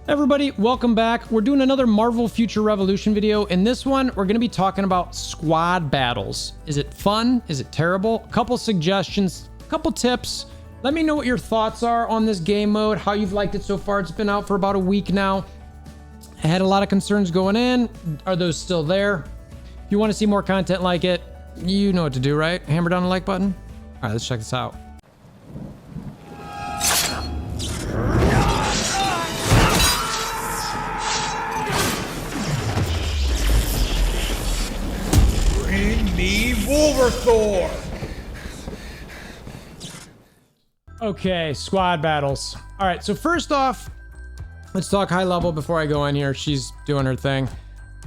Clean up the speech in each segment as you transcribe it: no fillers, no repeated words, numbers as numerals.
Everybody, welcome back. We're doing another Marvel Future Revolution video. In this one, we're going to be talking about squad battles. Is it fun? Is it terrible? A couple suggestions, a couple tips. Let me know what your thoughts are on this game mode, how you've liked it so far. It's been out for about a week now. I had a lot of concerns going in. Are those still there? If you want to see more content like it, you know what to do, right? Hammer down the like button. All right, let's check this out. Bring me WolverThor! Okay, squad battles. All right, so first off, let's talk high level before I go in here. She's doing her thing.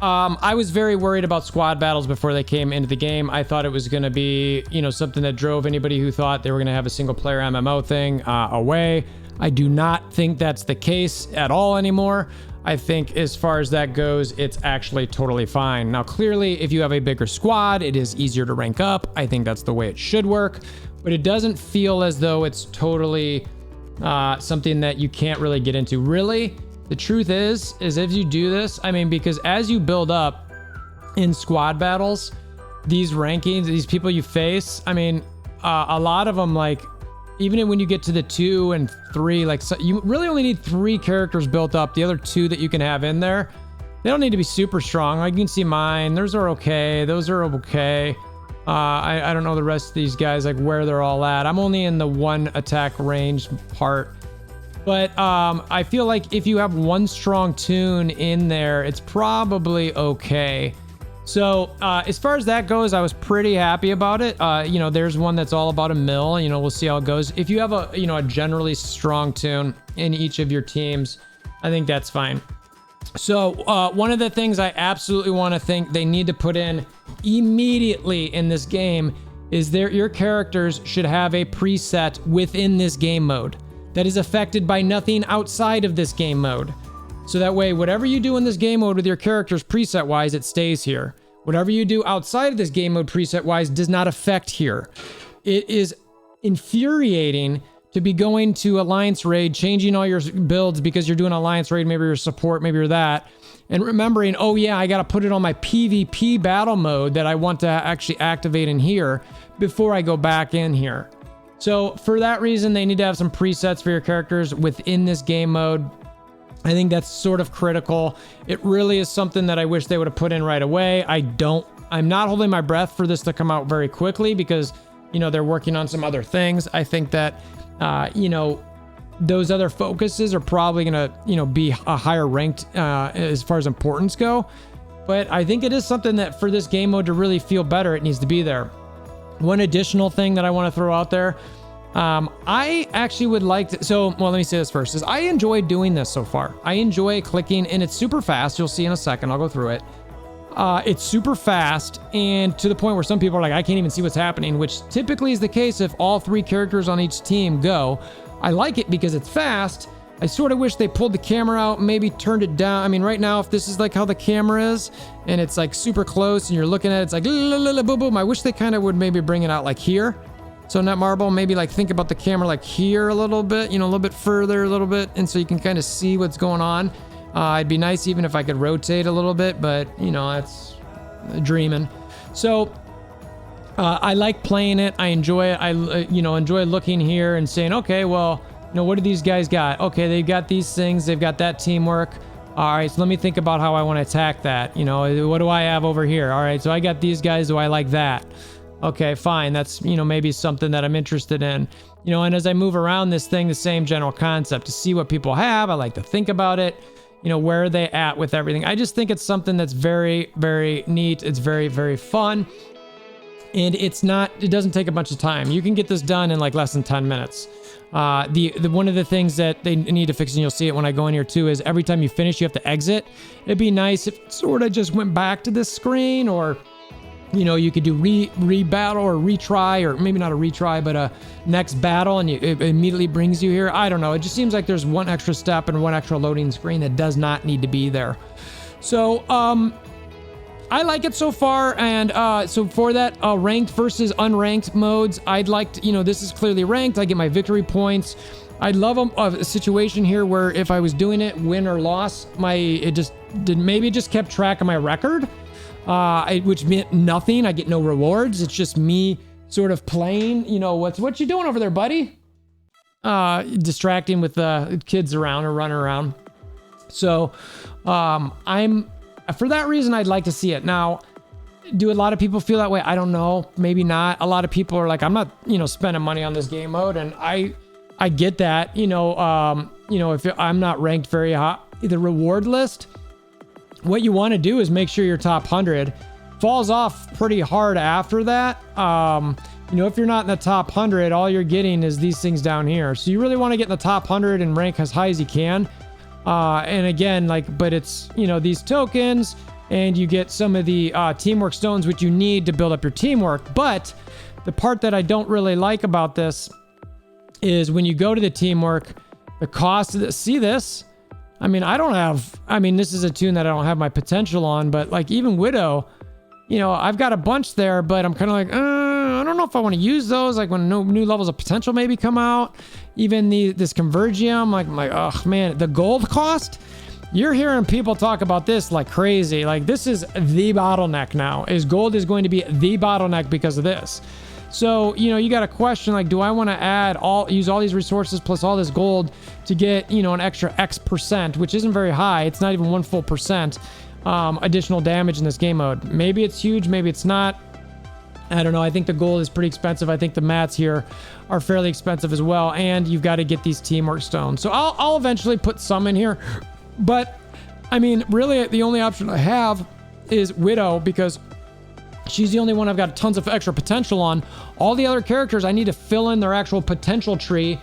I was very worried about squad battles before they came into the game. I thought it was going to be, something that drove anybody who thought they were going to have a single player MMO thing away. I do not think that's the case at all anymore. I think as far as that goes, it's actually totally fine. Now, clearly, if you have a bigger squad, it is easier to rank up. I think that's the way it should work, but it doesn't feel as though it's totally something that you can't really get into. Really, the truth is if you do this, because as you build up in squad battles, these rankings, these people you face, a lot of them, even when you get to the 2 and 3, you really only need 3 characters built up. The other 2 that you can have in there, they don't need to be super strong. You can see mine. Those are okay. Those are okay. I don't know the rest of these guys, where they're all at. I'm only in the 1 attack range part. But I feel like if you have 1 strong tune in there, it's probably okay. So as far as that goes, I was pretty happy about it. There's one that's all about a mill. We'll see how it goes. If you have a generally strong tune in each of your teams, I think that's fine. So one of the things I absolutely want to think they need to put in immediately in this game is your characters should have a preset within this game mode that is affected by nothing outside of this game mode. So that way, whatever you do in this game mode with your characters preset-wise, it stays here. Whatever you do outside of this game mode preset-wise does not affect here. It is infuriating to be going to Alliance Raid, changing all your builds because you're doing Alliance Raid, maybe you're support, maybe you're that, and remembering, oh yeah, I gotta put it on my PvP battle mode that I want to actually activate in here before I go back in here. So for that reason, they need to have some presets for your characters within this game mode. I think that's sort of critical. It really is something that I wish they would have put in right away. I'm not holding my breath for this to come out very quickly because, they're working on some other things. I think that, those other focuses are probably going to, be a higher ranked as far as importance go. But I think it is something that for this game mode to really feel better, it needs to be there. One additional thing that I want to throw out there, I actually would like to, let me say this first, is I enjoy doing this so far. I enjoy clicking, and it's super fast. You'll see in a second. I'll go through it. It's super fast, and to the point where some people are like, I can't even see what's happening, which typically is the case if all 3 characters on each team go. I like it because it's fast. I sort of wish they pulled the camera out, maybe turned it down. Right now, if this is how the camera is, and it's super close, and you're looking at it, it's boom, boom. I wish they kind of would maybe bring it out here. So Netmarble, maybe think about the camera here a little bit, a little bit further, a little bit, and so you can kind of see what's going on. It'd be nice even if I could rotate a little bit, but that's dreaming. So I like playing it. I enjoy it. I enjoy looking here and saying, okay, well, what do these guys got? Okay, they've got these things. They've got that teamwork. All right, so let me think about how I want to attack that. What do I have over here? All right, so I got these guys. Do I like that? Okay, fine. That's, maybe something that I'm interested in. And as I move around this thing, the same general concept to see what people have. I like to think about it. Where are they at with everything? I just think it's something that's very, very neat. It's very, very fun. And it doesn't take a bunch of time. You can get this done in less than 10 minutes. One of the things that they need to fix, and you'll see it when I go in here too, is every time you finish, you have to exit. It'd be nice if it sort of just went back to this screen, or you could do re-battle or retry, or maybe not a retry, but a next battle, and it immediately brings you here. I don't know. It just seems like there's one extra step and one extra loading screen that does not need to be there. So, I like it so far, and so for that ranked versus unranked modes, I'd like to, this is clearly ranked. I get my victory points. I'd love a situation here where if I was doing it win or loss, it just kept track of my record, which meant nothing. I get no rewards. It's just me sort of playing. You know, what you doing over there, buddy? Distracting with the kids around or running around. So for that reason, I'd like to see it. Now, do a lot of people feel that way? I don't know. Maybe not. A lot of people are like, I'm not, spending money on this game mode. And I get that, if I'm not ranked very high, the reward list, what you want to do is make sure your top 100 falls off pretty hard after that. If you're not in the top 100, all you're getting is these things down here. So you really want to get in the top 100 and rank as high as you can. And again, but it's, these tokens, and you get some of the teamwork stones, which you need to build up your teamwork. But the part that I don't really like about this is when you go to the teamwork, the cost of this, see this? This is a tune that I don't have my potential on, but like even Widow, I've got a bunch there, but I'm kind of like, I don't know if I want to use those. Like when new levels of potential maybe come out, even this Convergium, like, oh man, the gold cost. You're hearing people talk about this like crazy. Like this is the bottleneck now. Gold is going to be the bottleneck because of this. So, you got a question like, do I want to use all these resources plus all this gold to get, an extra X%, which isn't very high. It's not even 1 full percent additional damage in this game mode. Maybe it's huge, maybe it's not. I don't know. I think the gold is pretty expensive. I think the mats here are fairly expensive as well. And you've got to get these teamwork stones. So I'll eventually put some in here. But, really the only option I have is Widow because she's the only one I've got tons of extra potential on. All the other characters, I need to fill in their actual potential tree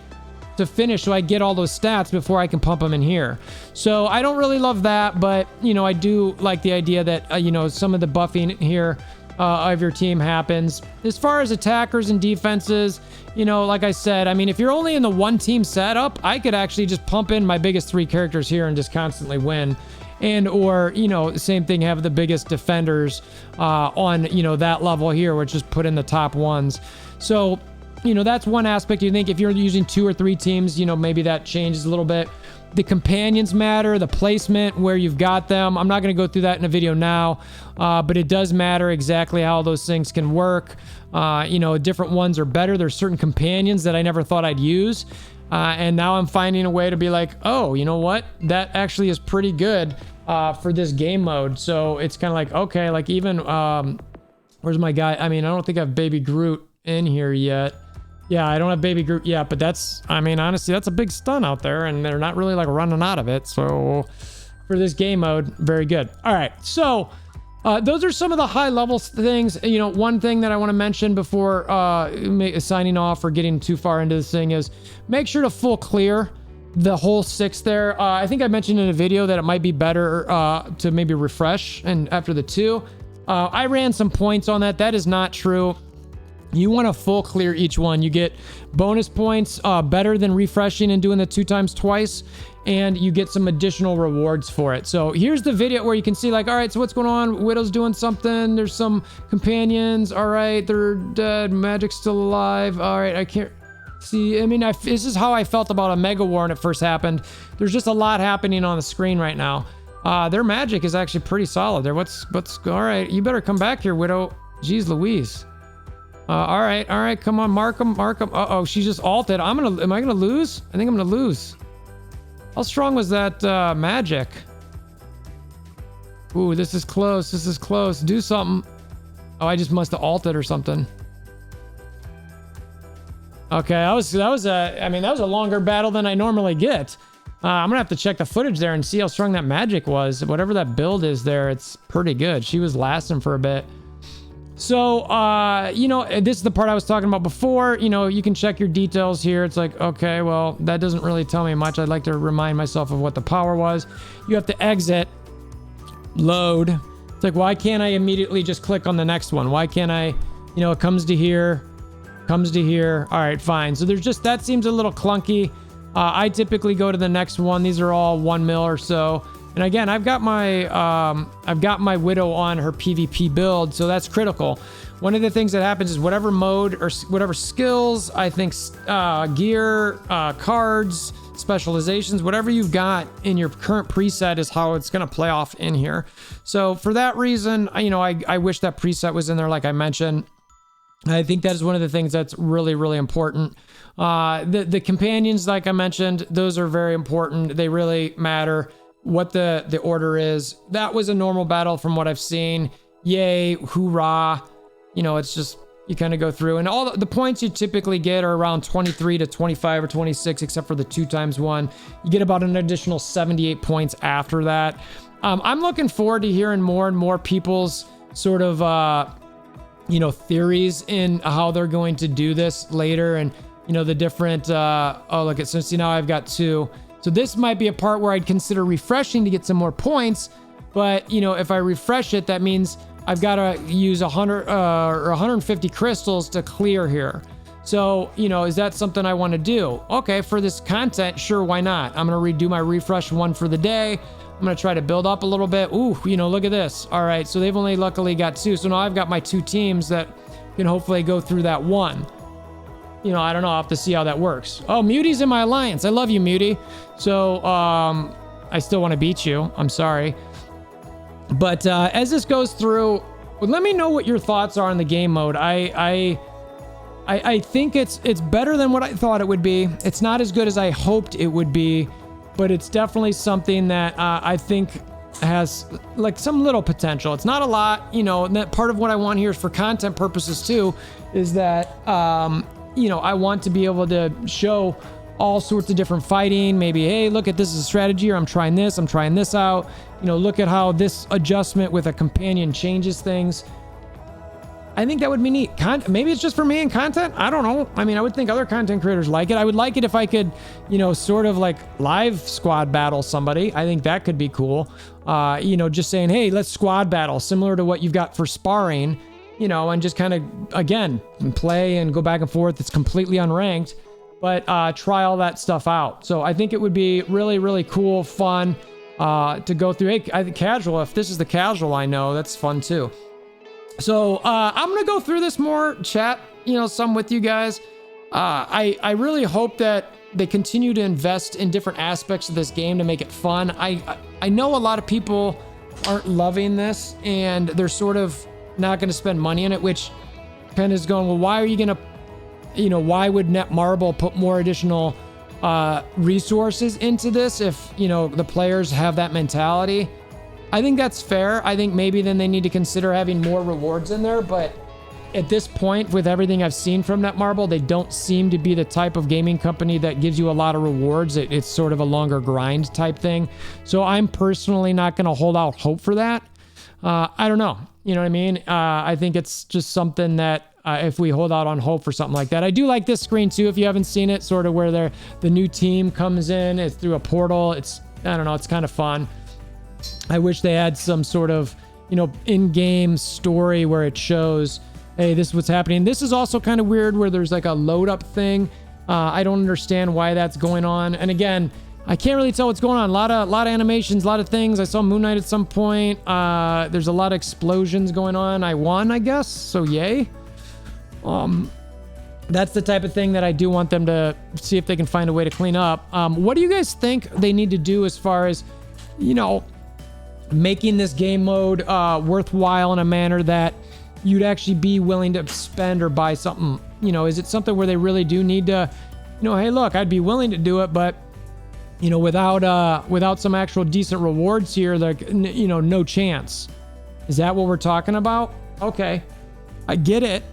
to finish so I get all those stats before I can pump them in here. So I don't really love that, but, I do like the idea that, some of the buffing here of your team happens. As far as attackers and defenses, like I said, if you're only in the one team setup, I could actually just pump in my biggest 3 characters here and just constantly win. Or same thing, have the biggest defenders on, that level here, which is put in the top ones. So, that's one aspect. You think if you're using 2 or 3 teams, maybe that changes a little bit. The companions matter, the placement, where you've got them. I'm not going to go through that in a video now, but it does matter exactly how those things can work. Different ones are better. There's certain companions that I never thought I'd use. And now I'm finding a way to be like, oh, you know what? That actually is pretty good for this game mode. So it's kind of like, okay, like even, where's my guy? I don't think I have Baby Groot in here yet. Yeah, I don't have Baby Groot yet, but that's, honestly, that's a big stun out there, and they're not really like running out of it. So for this game mode, very good. All right, so those are some of the high level things. One thing that I want to mention before signing off or getting too far into this thing is make sure to full clear the whole 6 there. I think I mentioned in a video that it might be better to maybe refresh and after the 2. I ran some points on that. That is not true. You want to full clear each one. You get bonus points better than refreshing and doing the 2 times twice, and you get some additional rewards for it. So here's the video where you can see like, all right, so what's going on? Widow's doing something. There's some companions. All right, they're dead. Magic's still alive. All right, I can't see. This is how I felt about a Mega War when it first happened. There's just a lot happening on the screen right now. Their magic is actually pretty solid there. What's all right? You better come back here, Widow. Jeez Louise. All right, come on, mark him. Uh-oh, she's just ulted. Am I gonna lose? I think I'm gonna lose. How strong was that magic? Ooh, this is close. Do something. Oh, I just must have ulted or something. Okay, that was a longer battle than I normally get. I'm gonna have to check the footage there and see how strong that magic was. Whatever that build is there, it's pretty good. She was lasting for a bit. So, this is the part I was talking about before. You can check your details here. It's like, okay, well, that doesn't really tell me much. I'd like to remind myself of what the power was. You have to exit, load. It's like, why can't I immediately just click on the next one? Why can't I, it comes to here. All right, fine. So that seems a little clunky. I typically go to the next one. These are all 1 mil or so. And again, I've got my Widow on her PvP build, so that's critical. one of the things that happens is whatever mode or whatever skills, I think, gear, cards, specializations, whatever you've got in your current preset is how it's going to play off in here. So for that reason, I wish that preset was in there, like I mentioned. I think that is one of the things that's really, really important. The companions, like I mentioned, those are very important. They really matter what the order is. That was a normal battle from what I've seen. Yay, hoorah. It's just, you kind of go through, and all the points you typically get are around 23 to 25 or 26, except for the 2x1. You get about an additional 78 points after that. I'm looking forward to hearing more and more people's sort of, theories in how they're going to do this later, and the different look at, so see, now I've got 2, so this might be a part where I'd consider refreshing to get some more points, but if I refresh it, that means I've got to use 100 or 150 crystals to clear here. So is that something I want to do? Okay, for this content, sure, why not? I'm gonna redo my refresh one for the day. I'm gonna try to build up a little bit. Ooh, look at this. All right, so they've only luckily got 2. So now I've got my 2 teams that can hopefully go through that one. I don't know. I'll have to see how that works. Oh, Muti's in my alliance. I love you, Muti. So I still want to beat you. I'm sorry. But as this goes through, let me know what your thoughts are on the game mode. I think it's better than what I thought it would be. It's not as good as I hoped it would be, but it's definitely something that I think has like some little potential. It's not a lot, and that part of what I want here is for content purposes too, is that, I want to be able to show all sorts of different fighting. Maybe, hey, look at this as a strategy, or I'm trying this out. Look at how this adjustment with a companion changes things. I think that would be neat. Maybe it's just for me and content. I don't know. I would think other content creators like it. I would like it if I could, sort of like live squad battle somebody. I think that could be cool. Just saying, hey, let's squad battle, similar to what you've got for sparring, and just kind of, again, play and go back and forth. It's completely unranked, but try all that stuff out. So I think it would be really, really cool, fun to go through. Hey, I think casual, if this is the casual I know, that's fun too. So I'm gonna go through this more, chat, some with you guys. I really hope that they continue to invest in different aspects of this game to make it fun. I know a lot of people aren't loving this, and they're sort of not going to spend money in it, which kind of is going, well, why are you going to, why would Netmarble put more additional resources into this if, the players have that mentality? I think that's fair. I think maybe then they need to consider having more rewards in there, but at this point, with everything I've seen from Netmarble, they don't seem to be the type of gaming company that gives you a lot of rewards. It's sort of a longer grind type thing. So I'm personally not going to hold out hope for that. I don't know. You know what I mean? I think it's just something that if we hold out on hope for something like that. I do like this screen too, if you haven't seen it, sort of where the new team comes in. It's through a portal. I don't know, it's kind of fun. I wish they had some sort of, in-game story where it shows, hey, this is what's happening. This is also kind of weird where there's like a load up thing. I don't understand why that's going on. And again, I can't really tell what's going on. A lot of animations, a lot of things. I saw Moon Knight at some point. There's a lot of explosions going on. I won, I guess. So yay. That's the type of thing that I do want them to see if they can find a way to clean up. What do you guys think they need to do as far as, making this game mode worthwhile in a manner that you'd actually be willing to spend or buy something? Is it something where they really do need to, hey, look, I'd be willing to do it, but without some actual decent rewards here, like, no chance. Is that what we're talking about? Okay, I get it.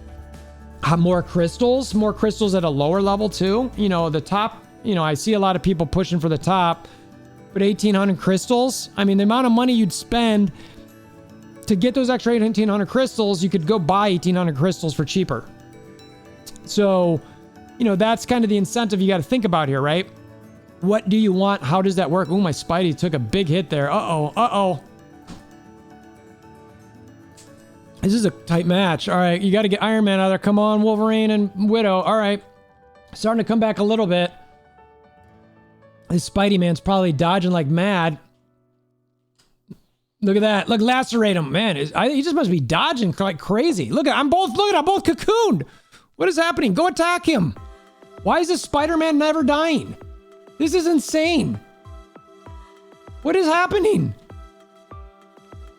More crystals at a lower level too. The top, I see a lot of people pushing for the top, but 1,800 crystals. I mean, the amount of money you'd spend to get those extra 1,800 crystals, you could go buy 1,800 crystals for cheaper. So, that's kind of the incentive you got to think about here, right? What do you want? How does that work? Ooh, my Spidey took a big hit there. Uh-oh. This is a tight match. All right, you got to get Iron Man out there. Come on, Wolverine and Widow. All right. Starting to come back a little bit. This Spidey man's probably dodging like mad. Look at that. Look, lacerate him. Man, he just must be dodging like crazy. Look at, I'm both cocooned. What is happening? Go attack him. Why is this Spider-Man never dying? This is insane. What is happening?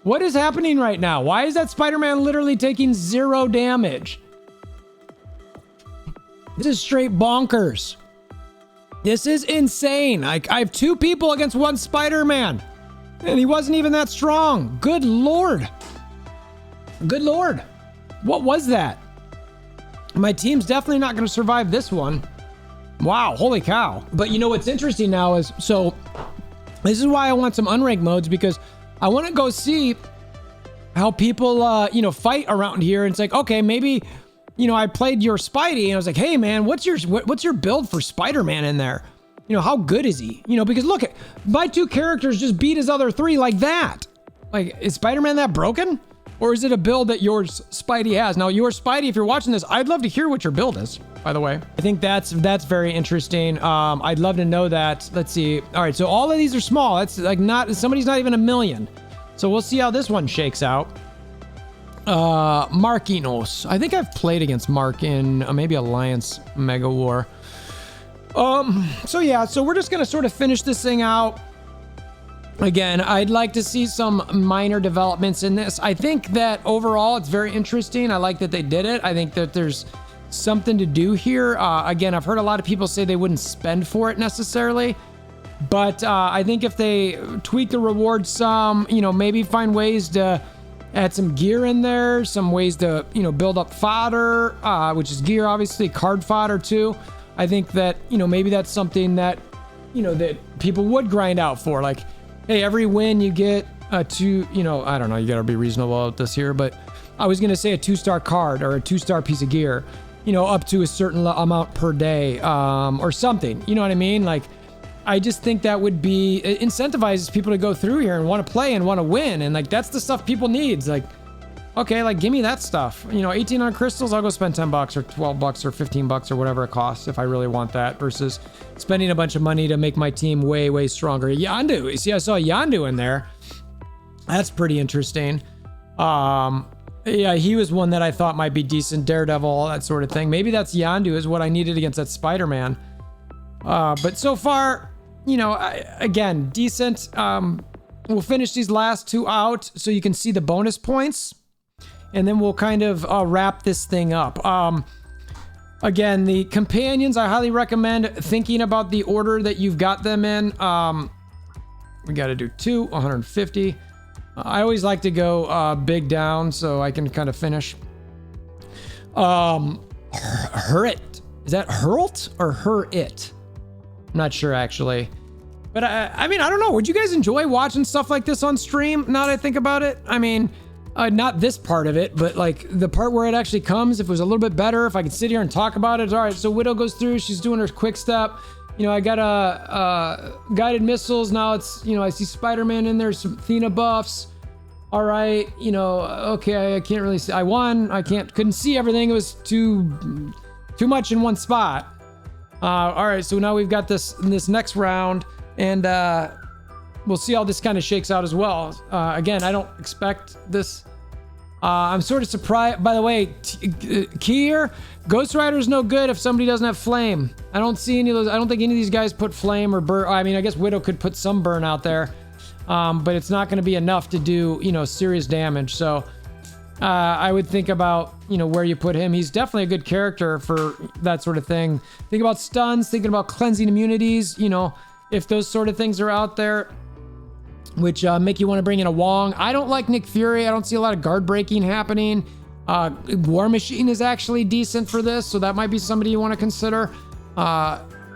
What is happening right now? Why is that Spider-Man literally taking 0 damage? This is straight bonkers. This is insane. I have 2 people against 1 Spider-Man. And he wasn't even that strong. Good Lord. Good Lord. What was that? My team's definitely not going to survive this one. Wow, holy cow. But you know what's interesting now is, so this is why I want some unranked modes, because I want to go see how people, fight around here. And it's like, okay, maybe, I played your Spidey and I was like, hey man, what's your build for Spider-Man in there? How good is he? Because look, my 2 characters just beat his other 3 like that. Like, is Spider-Man that broken? Or is it a build that your Spidey has? Now, your Spidey, if you're watching this, I'd love to hear what your build is, by the way. I think that's very interesting. I'd love to know that. Let's see. All right, so all of these are small. That's like somebody's not even a million. So we'll see how this one shakes out. Markinos. I think I've played against Mark in maybe Alliance Mega War. So yeah, so we're just gonna sort of finish this thing out. Again, I'd like to see some minor developments in this. I think that overall it's very interesting. I like that they did it. I think that there's something to do here. Again, I've heard a lot of people say they wouldn't spend for it necessarily, but I think if they tweak the rewards some, maybe find ways to add some gear in there, some ways to, build up fodder, which is gear, obviously, card fodder too. I think that, maybe that's something that, that people would grind out for. Like, hey, every win you get I don't know, you gotta be reasonable with this here, but I was gonna say a 2-star card or a 2-star piece of gear, up to a certain amount per day, or something, you know what I mean? Like, I just think that would be, it incentivizes people to go through here and want to play and want to win. And like, that's the stuff people need. It's like, okay, like, give me that stuff. 1800 crystals, I'll go spend $10 or $12 or $15 or whatever it costs if I really want that, versus spending a bunch of money to make my team way, way stronger. Yondu, you see, I saw Yondu in there. That's pretty interesting. Yeah, he was one that I thought might be decent. Daredevil, all that sort of thing. Maybe that's Yondu is what I needed against that Spider-Man. But so far, again, decent. We'll finish these last 2 out so you can see the bonus points. And then we'll kind of wrap this thing up. Again, the companions, I highly recommend thinking about the order that you've got them in. We got to do 2, 150. I always like to go big down so I can kind of finish. Hurt. Is that Hurlt or Her-It? I'm not sure, actually. But I mean, I don't know. Would you guys enjoy watching stuff like this on stream, now that I think about it? I mean... not this part of it, but like the part where it actually comes, if it was a little bit better, if I could sit here and talk about it. All right, so Widow goes through, she's doing her quick step. I got guided missiles. Now it's, I see Spider-Man in there, some Athena buffs. All right, okay, I can't really see. I won. Couldn't see everything. It was too much in one spot. All right, so now we've got this next round, and we'll see how this kind of shakes out as well. Again, I don't expect this. I'm sort of surprised. By the way, key here, Ghost Rider is no good if somebody doesn't have flame. I don't see any of those. I don't think any of these guys put flame or burn. I mean, I guess Widow could put some burn out there, but it's not going to be enough to do, serious damage. So I would think about, where you put him. He's definitely a good character for that sort of thing. Think about stuns, thinking about cleansing immunities, if those sort of things are out there, which make you want to bring in a Wong. I don't like Nick Fury. I don't see a lot of guard breaking happening. War Machine is actually decent for this, so that might be somebody you want to consider.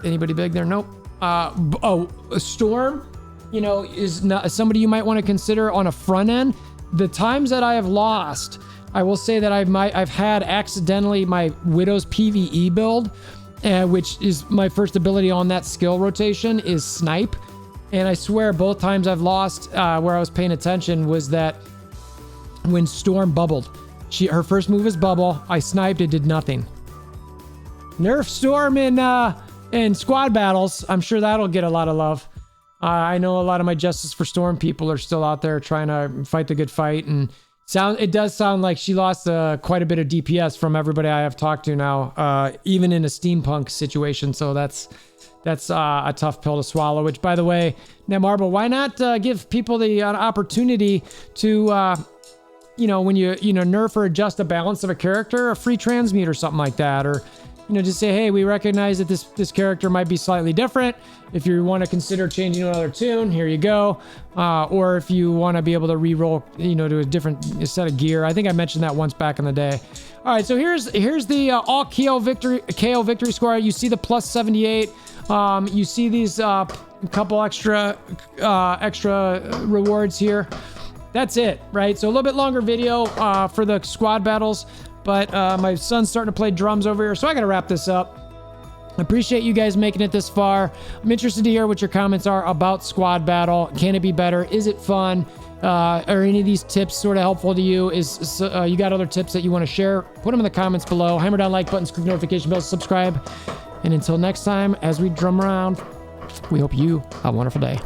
Anybody big there? Nope. Storm, is not somebody you might want to consider on a front end. The times that I have lost, I will say that I've had accidentally my Widow's PvE build, which is my first ability on that skill rotation is Snipe. And I swear both times I've lost where I was paying attention was that when Storm bubbled. Her first move is bubble. I sniped, it did nothing. Nerf Storm in squad battles. I'm sure that'll get a lot of love. I know a lot of my Justice for Storm people are still out there trying to fight the good fight, and it does sound like she lost quite a bit of DPS from everybody I have talked to now, even in a steampunk situation. So that's a tough pill to swallow. Which, by the way, Netmarble, why not give people the opportunity to, when you nerf or adjust the balance of a character, a free transmute or something like that, or just say, hey, we recognize that this character might be slightly different. If you want to consider changing to another tune, here you go. Or if you want to be able to re-roll, to a different set of gear. I think I mentioned that once back in the day. All right, so here's the all KO victory score. You see the plus 78. You see these couple extra rewards here. That's it, right? So a little bit longer video for the squad battles. But my son's starting to play drums over here, so I got to wrap this up. I appreciate you guys making it this far. I'm interested to hear what your comments are about squad battle. Can it be better? Is it fun? Are any of these tips sort of helpful to you? You got other tips that you want to share? Put them in the comments below. Hammer down like buttons, click notification bells, subscribe. And until next time, as we drum around, we hope you have a wonderful day.